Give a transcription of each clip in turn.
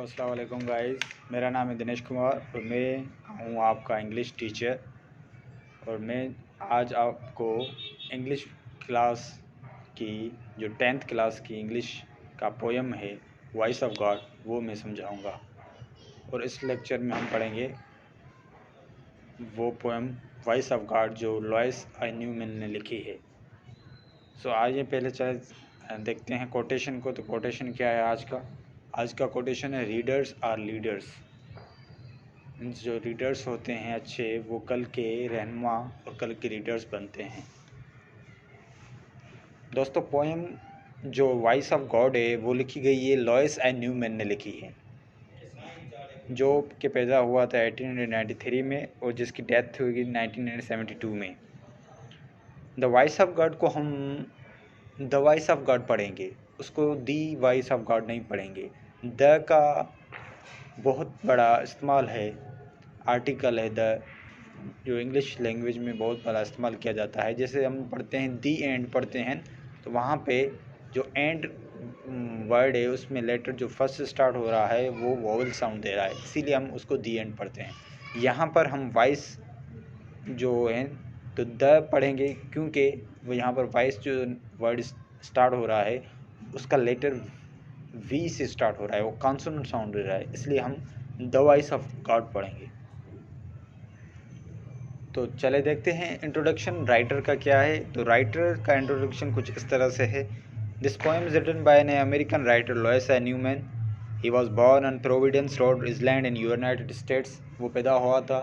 अस्सलाम वालेकुम गाइस, मेरा नाम है दिनेश कुमार और मैं हूँ आपका इंग्लिश टीचर। और मैं आज आपको इंग्लिश क्लास की जो 10th क्लास की इंग्लिश का पोएम है वॉइस ऑफ गॉड, वो मैं समझाऊंगा। और इस लेक्चर में हम पढ़ेंगे वो पोएम वॉइस ऑफ गॉड जो लॉइस आई न्यूमैन ने लिखी है। सो आइए पहले चले देखते हैं कोटेशन को। तो कोटेशन क्या है आज का कोटेशन है, रीडर्स आर लीडर्स। जो रीडर्स होते हैं अच्छे, वो कल के रहनुमा और कल के रीडर्स बनते हैं। दोस्तों, पोएम जो वॉइस ऑफ गॉड है वो लिखी गई है लॉइस आई न्यूमैन ने लिखी है, जो कि पैदा हुआ था 1893 में और जिसकी डेथ हुई 1972 में। द वॉइस ऑफ गॉड को हम द वॉइस ऑफ गॉड पढ़ेंगे, उसको दी वॉइस ऑफ गॉड नहीं पढ़ेंगे। द का बहुत बड़ा इस्तेमाल है, आर्टिकल है द, जो इंग्लिश लैंग्वेज में बहुत बड़ा इस्तेमाल किया जाता है। जैसे हम पढ़ते हैं दी एंड पढ़ते हैं, तो वहाँ पे जो एंड वर्ड है उसमें लेटर जो फर्स्ट स्टार्ट हो रहा है वो वोवल साउंड दे रहा है, इसीलिए हम उसको दी एंड पढ़ते हैं। यहाँ पर हम वॉइस जो है तो द पढ़ेंगे, क्योंकि वो यहाँ पर वॉइस जो वर्ड स्टार्ट हो रहा है उसका लेटर वी से स्टार्ट हो रहा है, वो कॉन्सोनेंट साउंड दे रहा है, इसलिए हम द वॉइस ऑफ गॉड पढ़ेंगे। तो चले देखते हैं इंट्रोडक्शन राइटर का क्या है। तो राइटर का इंट्रोडक्शन कुछ इस तरह से है। This poem is written by an American writer Lois I Newman. He was born on Providence Rhode Island in United States. वो पैदा हुआ था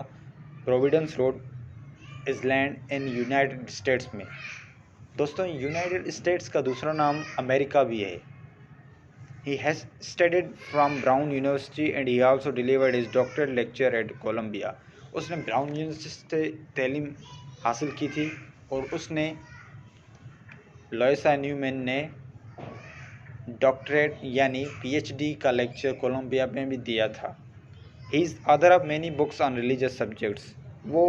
Providence Rhode Island in United States में। दोस्तों, यूनाइटेड स्टेट्स का दूसरा नाम अमेरिका भी है। He has studied from Brown University and he also delivered his doctoral lecture at Columbia. उसने ब्राउन यूनिवर्सिटी से तालीम हासिल की थी और उसने लॉइसा न्यूमैन ने डॉक्टरेट यानी पीएचडी का लेक्चर कोलंबिया में भी दिया था। He is author of many books on religious subjects. वो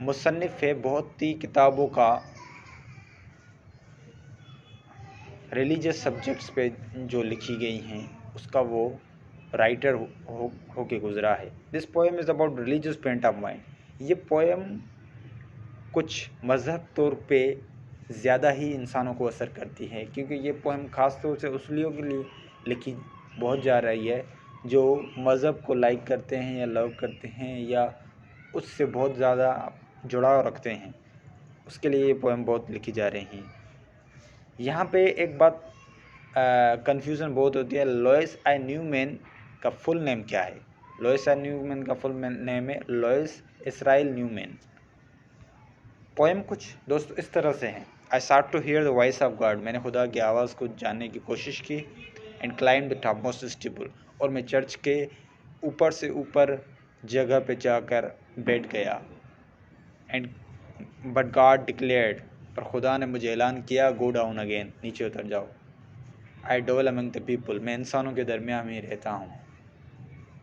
मुसन्निफ़ है बहुत ही किताबों का रिलीजियस सब्जेक्ट्स पे जो लिखी गई हैं उसका वो राइटर हो के गुज़रा है। This poem is about religious point of mind. ये पोएम कुछ मज़हब तौर पे ज़्यादा ही इंसानों को असर करती है, क्योंकि ये पोएम ख़ास तौर से उस लोगों के लिए लिखी बहुत जा रही है जो मज़हब को लाइक करते हैं या लव करते हैं या उससे बहुत ज़्यादा जुड़ाव रखते हैं, उसके लिए ये पोएम बहुत लिखी जा रही हैं। यहाँ पे एक बात कन्फ्यूज़न बहुत होती है, लॉइस आई न्यूमैन का फुल नेम क्या है। लॉइस आई न्यूमैन का फुल नेम है लॉइस इसराइल न्यूमैन। पोएम कुछ दोस्तों इस तरह से हैं। I start to hear the voice of God. मैंने खुदा की आवाज़ को जानने की कोशिश की। And climb the topmost steeple. और मैं चर्च के ऊपर से ऊपर जगह पे जाकर बैठ गया। And but God declared. पर खुदा ने मुझे ऐलान किया, गो डाउन अगेन, नीचे उतर जाओ। आई डोल अमंग द पीपल। मैं इंसानों के दरमियान में रहता हूँ।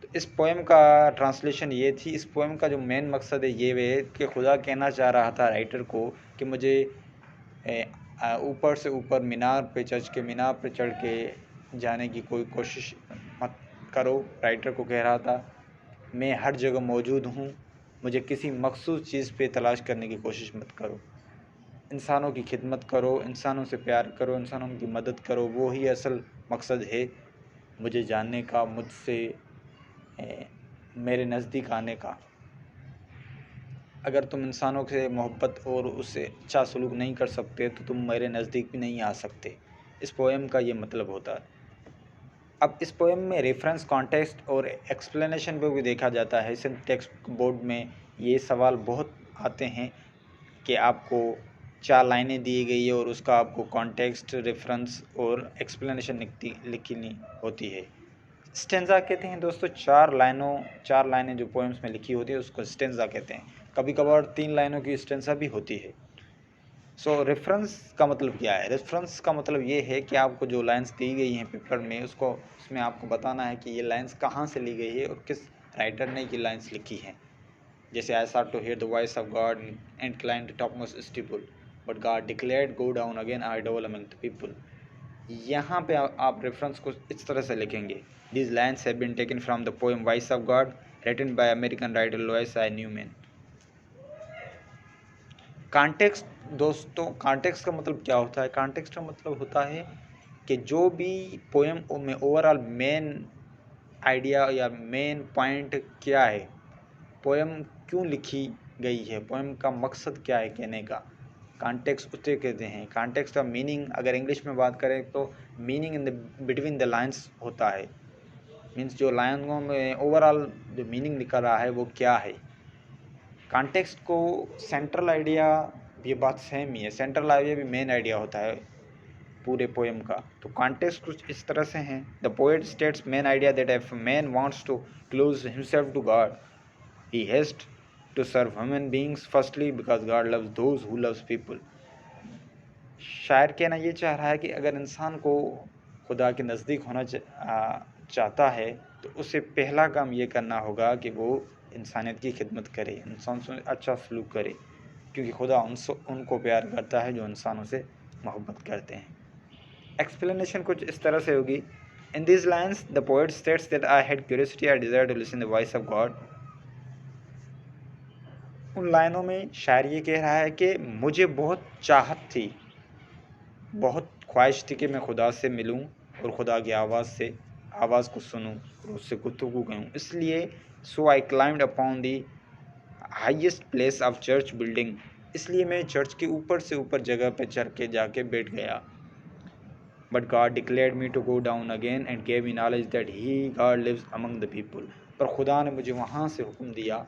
तो इस पोएम का ट्रांसलेशन ये थी। इस पोएम का जो मेन मकसद है ये है कि खुदा कहना चाह रहा था राइटर को कि मुझे ऊपर से ऊपर मीनार पे, चर्च के मीनार पे चढ़ के जाने की कोई कोशिश मत करो। राइटर को कह रहा था मैं हर जगह मौजूद हूँ, मुझे किसी मखसूस चीज़ पे तलाश करने की कोशिश मत करो। इंसानों की खिदमत करो, इंसानों से प्यार करो, इंसानों की मदद करो, वो ही असल मकसद है मुझे जानने का, मुझसे मेरे नज़दीक आने का। अगर तुम इंसानों से मोहब्बत और उससे अच्छा सलूक नहीं कर सकते तो तुम मेरे नज़दीक भी नहीं आ सकते। इस पोएम का ये मतलब होता है। अब इस पोएम में रेफरेंस, कॉन्टेक्स्ट और एक्सप्लेनेशन पर भी देखा जाता है। सिंध टेक्स्ट बोर्ड में ये सवाल बहुत आते हैं कि आपको 4 लाइनें दी गई है और उसका आपको कॉन्टेक्स्ट, रेफरेंस और एक्सप्लेनेशन लिखनी होती है। स्टेंजा कहते हैं दोस्तों 4 लाइनें जो पोएम्स में लिखी होती है उसको स्टेंजा कहते हैं। कभी कभार 3 लाइनों की स्टेंजा भी होती है। सो रेफरेंस का मतलब क्या है। रेफरेंस का मतलब ये है कि आपको जो लाइंस दी गई हैं पेपर में, उसमें आपको बताना है कि ये लाइंस कहाँ से ली गई है और किस राइटर ने ये लाइंस लिखी हैं। जैसे I start to hear the voice of God and climb the topmost steeple, but God declared, go down again, I dwell among the people. यहाँ पे आप रेफरेंस को इस तरह से लिखेंगे, these lines have been taken from the poem voice of God written by American writer Louis I Newman. Context दोस्तों, context का मतलब क्या होता है? कॉन्टेक्स्ट का मतलब होता है कि जो भी पोएम में ओवरऑल मेन आइडिया या मेन पॉइंट क्या है, पोएम क्यों लिखी गई है, पोएम का मकसद क्या है कहने का, कॉन्टेक्स्ट उसे कहते हैं। कॉन्टेक्स्ट का मीनिंग अगर इंग्लिश में बात करें तो meaning in the between the lines होता है, मीन्स जो लाइनों में ओवरऑल जो मीनिंग लिखा रहा है वो क्या है। कॉन्टेक्स्ट को सेंट्रल आइडिया, ये बात सेम ही है, सेंट्रल आइडिया भी मेन आइडिया होता है पूरे पोएम का। तो कॉन्टेक्स्ट कुछ इस तरह से हैं, the poet states main idea that if man wants to close himself to God he has to serve human beings firstly because God loves those who loves people। शायर कहना ये चाह रहा है कि अगर इंसान को खुदा के नज़दीक होना चाहता है तो उसे पहला काम ये करना होगा कि वो इंसानियत की खिदमत करे, इंसान से अच्छा सलूक करे, क्योंकि खुदा उनको प्यार करता है जो इंसानों से मोहब्बत करते हैं। एक्सप्लेनेशन कुछ इस तरह से होगी, in these lines the poet states that I had curiosity I desire to listen the voice of God. उन लाइनों में शायर ये कह रहा है कि मुझे बहुत चाहत थी, बहुत ख्वाहिश थी कि मैं खुदा से मिलूं और खुदा की आवाज़ को सुनूं और उससे गुफ्तगू करूं, इसलिए so I climbed upon the highest place of church building, इसलिए मैं चर्च के ऊपर से ऊपर जगह पर चढ़ के जाके बैठ गया। But God declared me to go down again and gave me knowledge that he God lives among the people. पर खुदा ने मुझे वहाँ से हुक्म दिया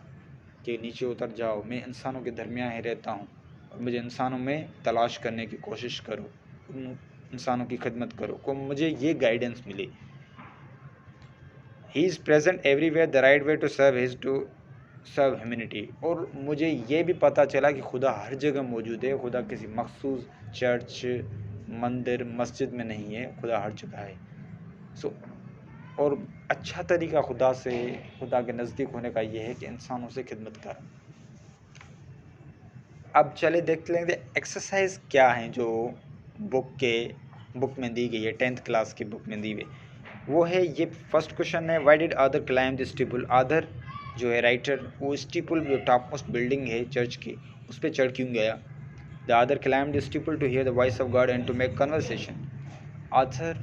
कि नीचे उतर जाओ, मैं इंसानों के दरमियान ही रहता हूँ और मुझे इंसानों में तलाश करने की कोशिश करो, इंसानों की खिदमत करो, को मुझे ये गाइडेंस मिली। He is present everywhere the right way to serve humanity. और मुझे ये भी पता चला कि खुदा हर जगह मौजूद है, खुदा किसी मखसूस चर्च, मंदिर, मस्जिद में नहीं है, खुदा हर जगह है। और अच्छा तरीका खुदा के नज़दीक होने का ये है कि इंसानों से खिदमत कर। अब चले देख लेंगे एक्सरसाइज क्या हैं जो बुक में दी गई है, 10th क्लास की बुक में दी हुई। वो है, ये फर्स्ट क्वेश्चन है, why did author climb the steeple. Author जो है राइटर, वो स्टीपल जो टॉप मोस्ट बिल्डिंग है चर्च की, उस पर चढ़ क्यों गया। The author climb the steeple to hear the voice of God and to make conversation. Author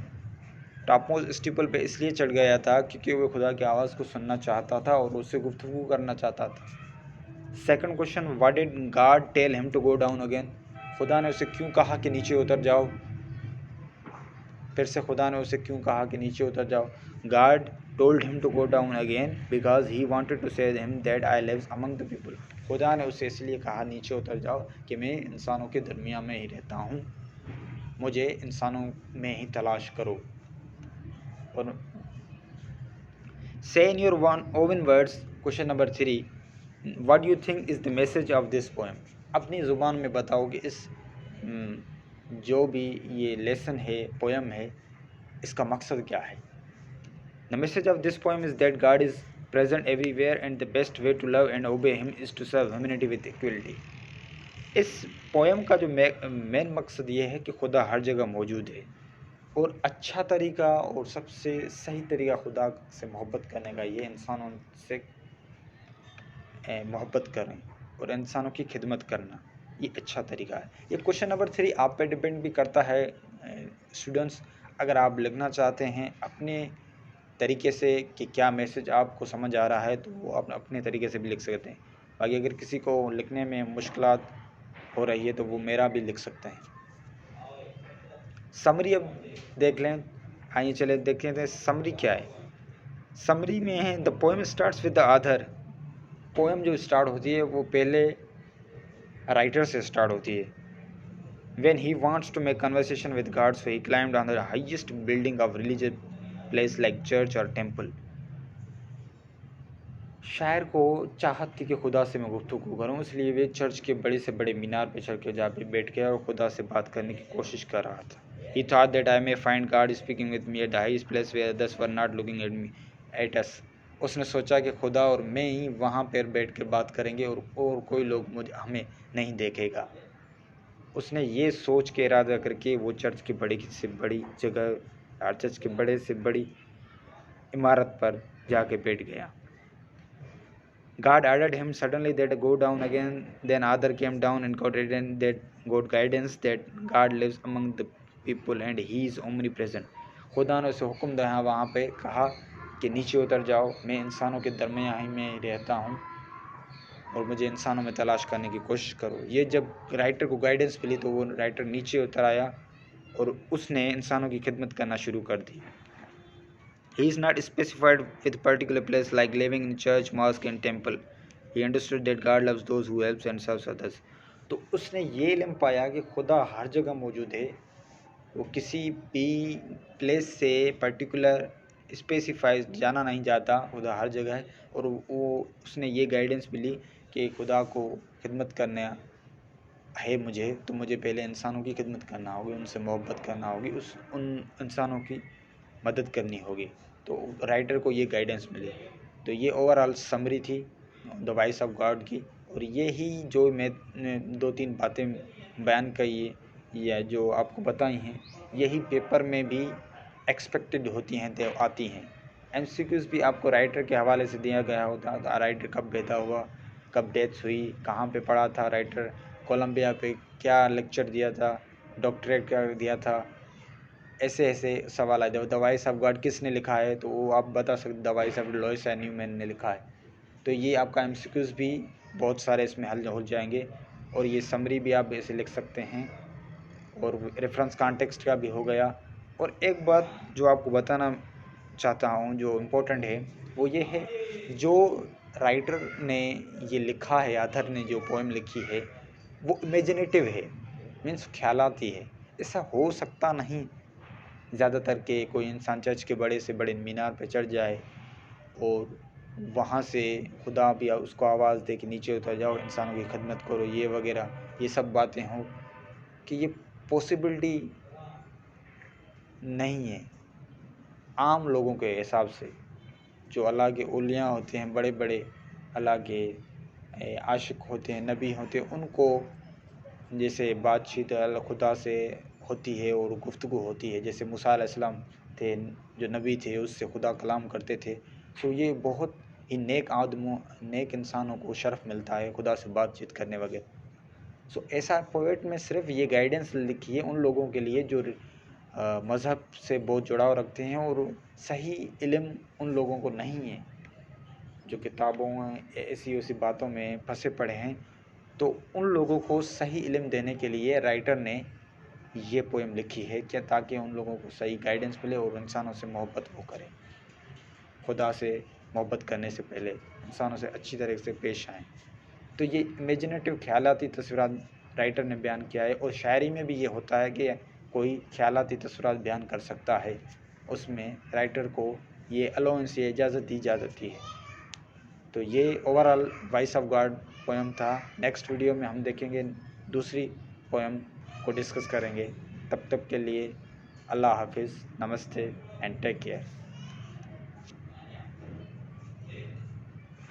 top most steeple पे इसलिए चढ़ गया था क्योंकि वो खुदा की आवाज़ को सुनना चाहता था और उससे गुफ्तगू करना चाहता था। Second question, what did God tell him to go down again. खुदा ने उसे क्यों कहा कि नीचे उतर जाओ, फिर से खुदा ने उसे क्यों कहा कि नीचे उतर जाओ। God told him to go down again because he wanted to say him that I lives among the people. खुदा ने उसे इसलिए कहा नीचे उतर जाओ कि मैं इंसानों के दरमियान में ही रहता हूँ, मुझे इंसानों में ही तलाश करो। और say in your own words, question number 3, what you think is the message of this poem. अपनी ज़ुबान में बताओ कि इस जो भी ये लेसन है, पोएम है, इसका मकसद क्या है। The message of this poem is that God is present everywhere and the best way to love and obey him is to serve humanity with equality. इस पोएम का जो मेन मकसद ये है कि खुदा हर जगह मौजूद है और अच्छा तरीका और सबसे सही तरीका खुदा से मोहब्बत करने का ये इंसानों से मोहब्बत करें और इंसानों की खिदमत करना, ये अच्छा तरीका है। ये क्वेश्चन नंबर 3 आप पे डिपेंड भी करता है स्टूडेंट्स, अगर आप लिखना चाहते हैं अपने तरीके से कि क्या मैसेज आपको समझ आ रहा है तो वो आप अपने तरीके से भी लिख सकते हैं। बाकी अगर किसी को लिखने में मुश्किलात हो रही है तो वो मेरा भी लिख सकते हैं। समरी अब देख लें, आइए चले देखें तो समरी क्या है। समरी में है, the poem starts with the author. Poem जो स्टार्ट होती है वो पहले राइटर से स्टार्ट होती है। When he wants to make conversation with God, so he climbed on the highest building of religious place like church or temple। शायर को चाहत थी कि खुदा से मैं गुफ्तगू करूं, इसलिए वे चर्च के बड़े से बड़े मीनार पर चढ़ के जा पे बैठ गया और खुदा से बात करने की कोशिश कर रहा था। He thought that I may find God speaking with me at the highest place where others were not looking at us। उसने सोचा कि खुदा और मैं ही वहाँ पर बैठ कर बात करेंगे और कोई लोग हमें नहीं देखेगा। उसने ये सोच के इरादा करके वो चर्च की बड़ी से बड़ी जगह, चर्च के बड़े से बड़ी इमारत पर जाके बैठ गया। God added him suddenly that go down again. Then other came down and got written that got guidance that God lives among the people and he is omnipresent. खुदा ने उसे हुक्म दिया वहाँ पे, कहा कि नीचे उतर जाओ, मैं इंसानों के दरमियान ही में रहता हूँ और मुझे इंसानों में तलाश करने की कोशिश करो। ये जब राइटर को गाइडेंस मिली तो वो राइटर नीचे उतर आया और उसने इंसानों की खिदमत करना शुरू कर दी। He is not specified with particular place like living in church, mosque and temple. He understood that God loves those who helps and serves others. तो उसने ये इल्म पाया कि खुदा हर जगह मौजूद है, वो किसी भी प्लेस से पर्टिकुलर स्पेसिफाइड जाना नहीं जाता, खुदा हर जगह है। और वो उसने ये गाइडेंस मिली कि खुदा को खिदमत करना है मुझे, तो मुझे पहले इंसानों की खिदमत करना होगी, उनसे मोहब्बत करना होगी, उन इंसानों की मदद करनी होगी। तो राइटर को ये गाइडेंस मिली। तो ये ओवरऑल समरी थी द वॉइस ऑफ गॉड की। और ये ही जो मैं 2-3 बातें बयान की या जो आपको बताई हैं, यही पेपर में भी एक्सपेक्टेड होती हैं, आती हैं। एमसीक्यूज़ भी आपको राइटर के हवाले से दिया गया होता है, राइटर कब पैदा हुआ, कब डेथ हुई, कहाँ पे पढ़ा था राइटर, कोलंबिया पे क्या लेक्चर दिया था, डॉक्टरेट क्या दिया था, ऐसे ऐसे सवाल आए। द वॉइस ऑफ गॉड किसने लिखा है, तो वो आप बता सकते, the voice of Lois Newman ने लिखा है। तो ये आपका एमसीक्यूज़ भी बहुत सारे इसमें हल हो जाएंगे और ये समरी भी आप ऐसे लिख सकते हैं और रेफरेंस कॉन्टेक्स्ट का भी हो गया। और एक बात जो आपको बताना चाहता हूँ जो इम्पोर्टेंट है वो ये है, जो राइटर ने ये लिखा है, ऑथर ने जो पोएम लिखी है वो इमेजिनेटिव है, मीन्स ख्यालाती है। ऐसा हो सकता नहीं ज़्यादातर के कोई इंसान चर्च के बड़े से बड़े मीनार पर चढ़ जाए और वहाँ से खुदा भी उसको आवाज़ दे कि नीचे उतर जाओ, इंसानों की खिदमत करो, ये वगैरह ये सब बातें हों, कि ये पॉसिबिलिटी नहीं है आम लोगों के हिसाब से। जो अल्लाह के औलिया होते हैं, बड़े बड़े अल्लाह के आशिक होते हैं, नबी होते हैं, उनको जैसे बातचीत खुदा से होती है और गुफ्तगू होती है, जैसे मूसा अलैहिस्सलाम थे जो नबी थे, उससे खुदा कलाम करते थे। तो ये बहुत ही नेक आदमों, नेक इंसानों को शर्फ मिलता है खुदा से बातचीत करने वगैरह। सो ऐसा पोएट में सिर्फ ये गाइडेंस लिखी है उन लोगों के लिए जो मज़हब से बहुत जुड़ाव रखते हैं और सही इल्म उन लोगों को नहीं है, जो किताबों ऐसी वैसी बातों में फंसे पड़े हैं। तो उन लोगों को सही इल्म देने के लिए राइटर ने ये पोएम लिखी है, क्या ताकि उन लोगों को सही गाइडेंस मिले और इंसानों से मोहब्बत वो करें, खुदा से मोहब्बत करने से पहले इंसानों से अच्छी तरह से पेश आएँ। तो ये इमेजिनेटिव ख्यालाती तस्वीरात राइटर ने बयान किया है। और शायरी में भी ये होता है कि कोई ख्यालाती तस्वीरात बयान कर सकता है, उसमें राइटर को ये अलाउंस, ये इजाज़त दी जा सकती है। तो ये overall voice of God poem था। नेक्स्ट वीडियो में हम देखेंगे दूसरी पोएम को डिस्कस करेंगे। तब तक के लिए अल्लाह हाफिज़, नमस्ते एंड टेक केयर।